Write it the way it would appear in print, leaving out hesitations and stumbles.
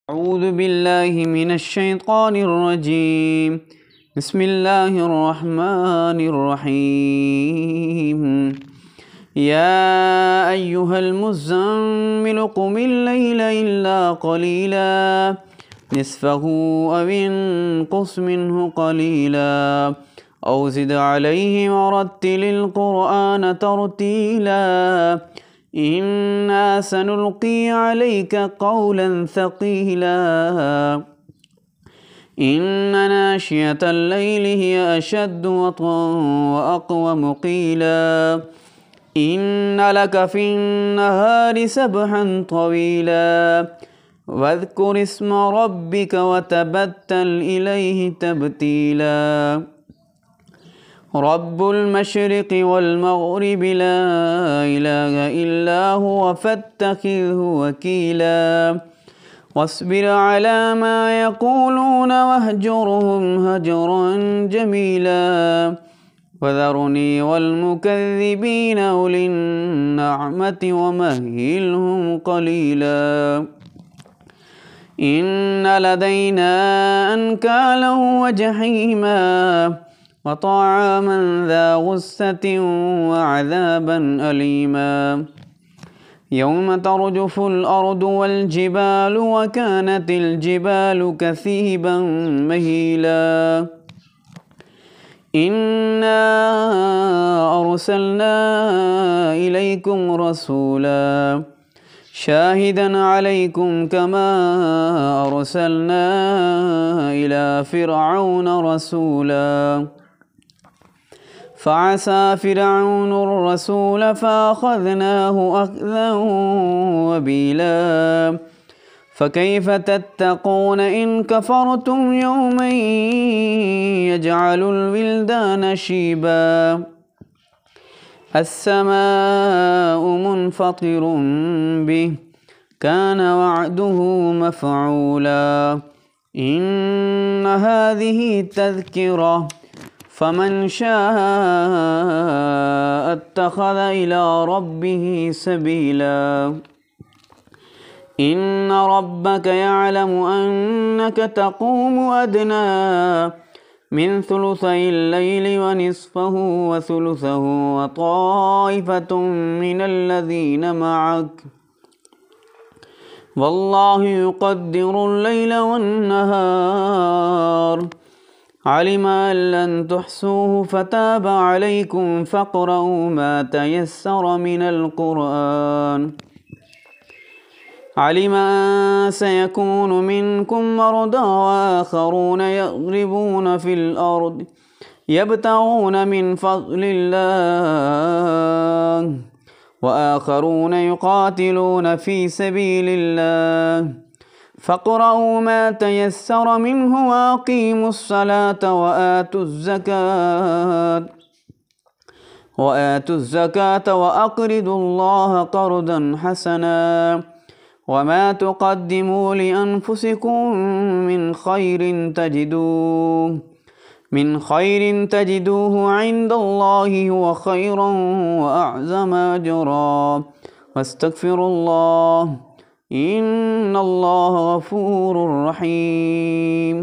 أعوذ بالله من الشيطان الرجيم. بسم الله الرحمن الرحيم. يا أيها المزمل قم الليل إلا قليلا نصفه أو انقص منه قليلا أو زد عليه ورتل القرآن ترتيلا إنا سنلقي عليك قولا ثقيلا إن ناشئة الليل هي أشد وطئا وأقوم قيلا إن لك في النهار سبحا طويلا واذكر اسم ربك وتبتل إليه تبتيلا رب المشرق والمغرب لا إله إلا هو فاتخذه وكيلا واصبر على ما يقولون واهجرهم هجرا جميلا وذرني والمكذبين أولي النعمة ومهلهم قليلا إن لدينا أنكالا وجحيما وطعاما ذا غصة وعذابا أليما يوم ترجف الأرض والجبال وكانت الجبال كثيبا مهيلا إنا أرسلنا إليكم رسولا شاهدا عليكم كما أرسلنا إلى فرعون رسولا فعصى فرعون الرسول فأخذناه أخذا وبيلا فكيف تتقون إن كفرتم يوما يجعل الولدان شيبا السماء منفطر به كان وعده مفعولا إن هذه تذكرة فمن شاء اتخذ إلى ربه سبيلا إن ربك يعلم أنك تقوم أدنى من ثلثي الليل ونصفه وثلثه وطائفة من الذين معك والله يقدر الليل والنهار علم أن لن تحصوه فتاب عليكم فاقرؤوا ما تيسر من القرآن علم أن سيكون منكم مرضى وآخرون يضربون في الأرض يبتغون من فضل الله وآخرون يقاتلون في سبيل الله فاقرؤوا ما تيسر منه وأقيموا الصلاة وآتوا الزكاة وأقرضوا الله قرضا حسنا وما تقدموا لأنفسكم من خير تجدوه عند الله هو خيرا وأعظم أجرا واستغفروا الله إن الله غفور رحيم.